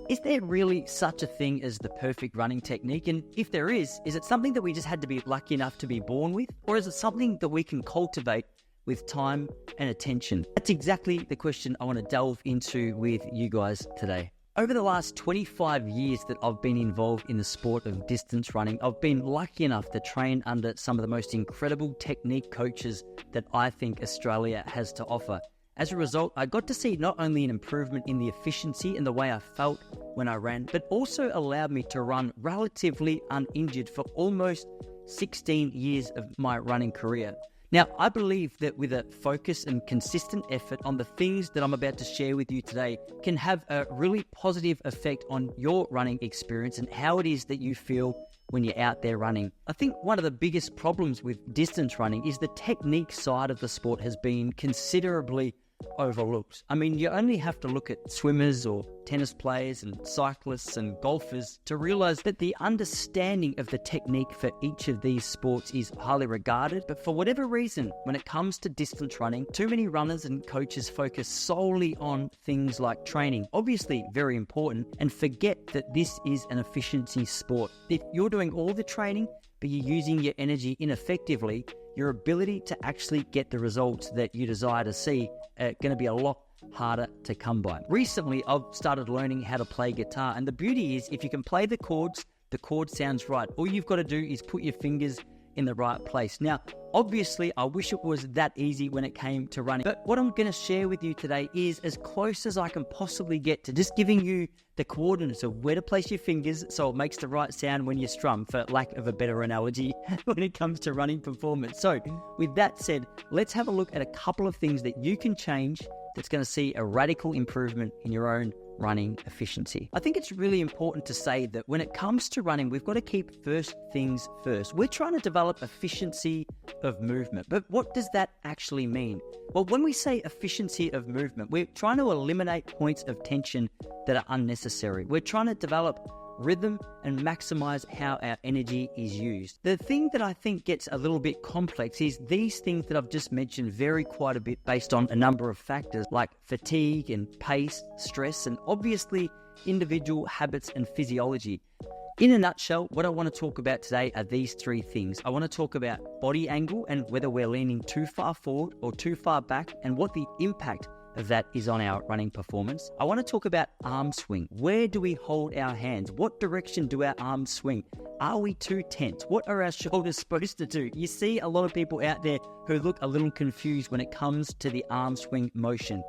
Is there really such a thing as the perfect running technique? And if there is it something that we just had to be lucky enough to be born with? Or is it something that we can cultivate with time and attention? That's exactly the question I want to delve into with you guys today. Over the last 25 years that I've been involved in the sport of distance running, I've been lucky enough to train under some of the most incredible technique coaches that I think Australia has to offer. As a result, I got to see not only an improvement in the efficiency and the way I felt when I ran, but also allowed me to run relatively uninjured for almost 16 years of my running career. Now, I believe that with a focus and consistent effort on the things that I'm about to share with you today can have a really positive effect on your running experience and how it is that you feel when you're out there running. I think one of the biggest problems with distance running is the technique side of the sport has been considerably overlooked. I mean, you only have to look at swimmers or tennis players and cyclists and golfers to realize that the understanding of the technique for each of these sports is highly regarded. But for whatever reason, when it comes to distance running, too many runners and coaches focus solely on things like training, obviously very important, and forget that this is an efficiency sport. If you're doing all the training, but you're using your energy ineffectively, your ability to actually get the results that you desire to see are going to be a lot harder to come by. Recently, I've started learning how to play guitar, and the beauty is if you can play the chords, the chord sounds right. All you've got to do is put your fingers in the right place. Now, obviously, I wish it was that easy when it came to running, but what I'm going to share with you today is as close as I can possibly get to just giving you the coordinates of where to place your fingers so it makes the right sound when you strum, for lack of a better analogy, when it comes to running performance. So with that said, let's have a look at a couple of things that you can change that's going to see a radical improvement in your own running efficiency. I think it's really important to say that when it comes to running, we've got to keep first things first. We're trying to develop efficiency of movement, but what does that actually mean? Well, when we say efficiency of movement, we're trying to eliminate points of tension that are unnecessary. We're trying to develop rhythm and maximize how our energy is used. The thing that I think gets a little bit complex is these things that I've just mentioned vary quite a bit based on a number of factors like fatigue and pace, stress, and obviously individual habits and physiology. In a nutshell, what I want to talk about today are these three things. I want to talk about body angle and whether we're leaning too far forward or too far back and what the impact of that is on our running performance. I want to talk about arm swing. Where do we hold our hands? What direction do our arms swing? Are we too tense? What are our shoulders supposed to do? You see a lot of people out there who look a little confused when it comes to the arm swing motion.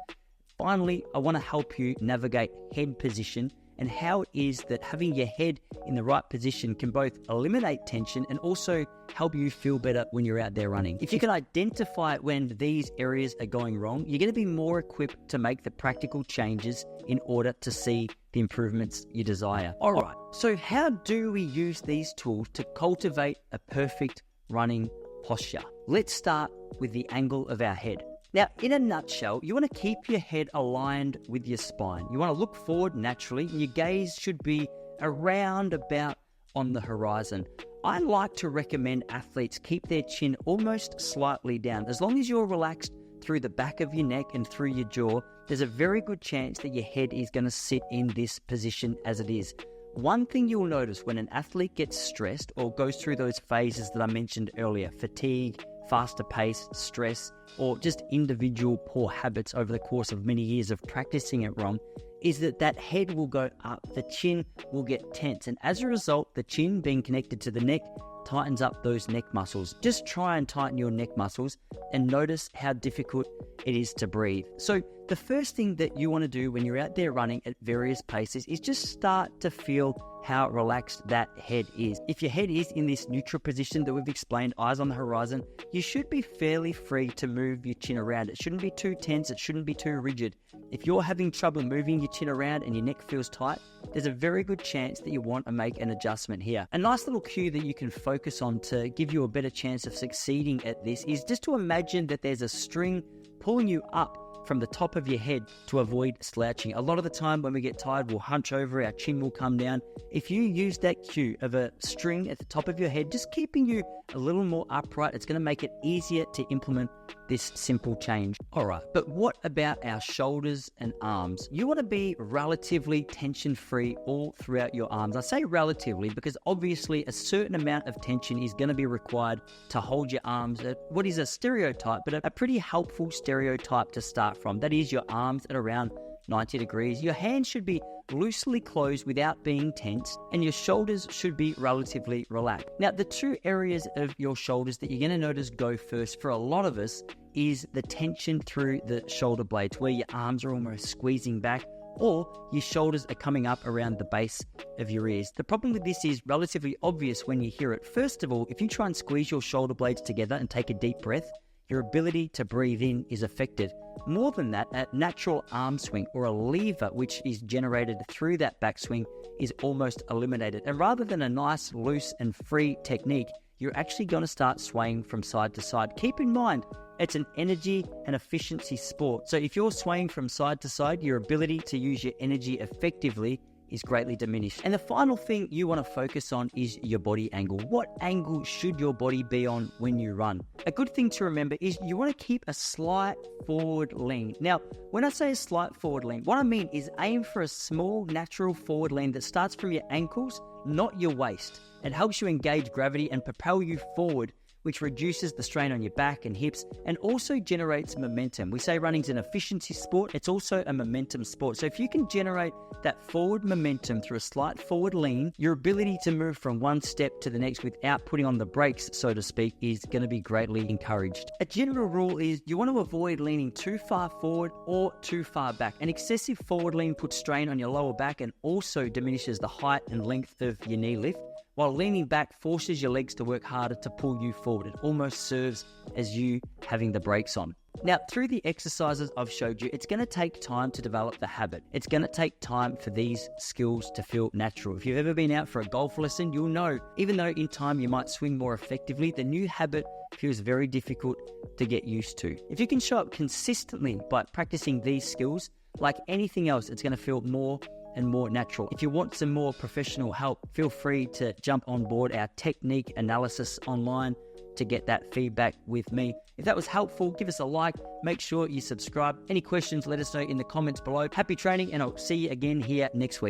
Finally, I want to help you navigate head position and how it is that having your head in the right position can both eliminate tension and also help you feel better when you're out there running. If you can identify when these areas are going wrong, you're going to be more equipped to make the practical changes in order to see the improvements you desire. All right, so how do we use these tools to cultivate a perfect running posture? Let's start with the angle of our head. Now, in a nutshell, you want to keep your head aligned with your spine. You want to look forward naturally, and your gaze should be around about on the horizon. I like to recommend athletes keep their chin almost slightly down. As long as you're relaxed through the back of your neck and through your jaw, there's a very good chance that your head is going to sit in this position as it is. One thing you'll notice when an athlete gets stressed or goes through those phases that I mentioned earlier, fatigue, faster pace, stress, or just individual poor habits over the course of many years of practicing it wrong, is that head will go up, the chin will get tense, and as a result, the chin being connected to the neck tightens up those neck muscles. Just try and tighten your neck muscles and notice how difficult it is to breathe. So the first thing that you want to do when you're out there running at various paces is just start to feel how relaxed that head is. If your head is in this neutral position that we've explained, eyes on the horizon, you should be fairly free to move your chin around. It shouldn't be too tense, it shouldn't be too rigid. If you're having trouble moving your chin around and your neck feels tight, there's a very good chance that you want to make an adjustment here. A nice little cue that you can focus on to give you a better chance of succeeding at this is just to imagine that there's a string pulling you up from the top of your head to avoid slouching. A lot of the time when we get tired, we'll hunch over, our chin will come down. If you use that cue of a string at the top of your head, just keeping you a little more upright, it's going to make it easier to implement this simple change. All right, but what about our shoulders and arms? You want to be relatively tension-free all throughout your arms. I say relatively because obviously a certain amount of tension is going to be required to hold your arms at what is a stereotype, but a pretty helpful stereotype to start from. That is your arms at around 90 degrees. Your hands should be loosely closed without being tense, and your shoulders should be relatively relaxed. Now, the two areas of your shoulders that you're going to notice go first for a lot of us is the tension through the shoulder blades, where your arms are almost squeezing back, or your shoulders are coming up around the base of your ears. The problem with this is relatively obvious when you hear it. First of all, if you try and squeeze your shoulder blades together and take a deep breath, your ability to breathe in is affected. More than that, a natural arm swing or a lever which is generated through that backswing is almost eliminated. And rather than a nice, loose and free technique, you're actually going to start swaying from side to side. Keep in mind, it's an energy and efficiency sport. So if you're swaying from side to side, your ability to use your energy effectively is greatly diminished. And the final thing you want to focus on is your body angle. What angle should your body be on when you run? A good thing to remember is you want to keep a slight forward lean. Now, when I say a slight forward lean, what I mean is aim for a small natural forward lean that starts from your ankles, not your waist. It helps you engage gravity and propel you forward, which reduces the strain on your back and hips and also generates momentum. We say running's an efficiency sport, it's also a momentum sport. So if you can generate that forward momentum through a slight forward lean, your ability to move from one step to the next without putting on the brakes, so to speak, is going to be greatly encouraged. A general rule is you want to avoid leaning too far forward or too far back. An excessive forward lean puts strain on your lower back and also diminishes the height and length of your knee lift, while leaning back forces your legs to work harder to pull you forward. It almost serves as you having the brakes on. Now, through the exercises I've showed you, it's going to take time to develop the habit. It's going to take time for these skills to feel natural. If you've ever been out for a golf lesson, you'll know, even though in time you might swing more effectively, the new habit feels very difficult to get used to. If you can show up consistently by practicing these skills, like anything else, it's going to feel more and more natural. If you want some more professional help, feel free to jump on board our technique analysis online to get that feedback with me. If that was helpful, give us a like, make sure you subscribe. Any questions, let us know in the comments below. Happy training, and I'll see you again here next week.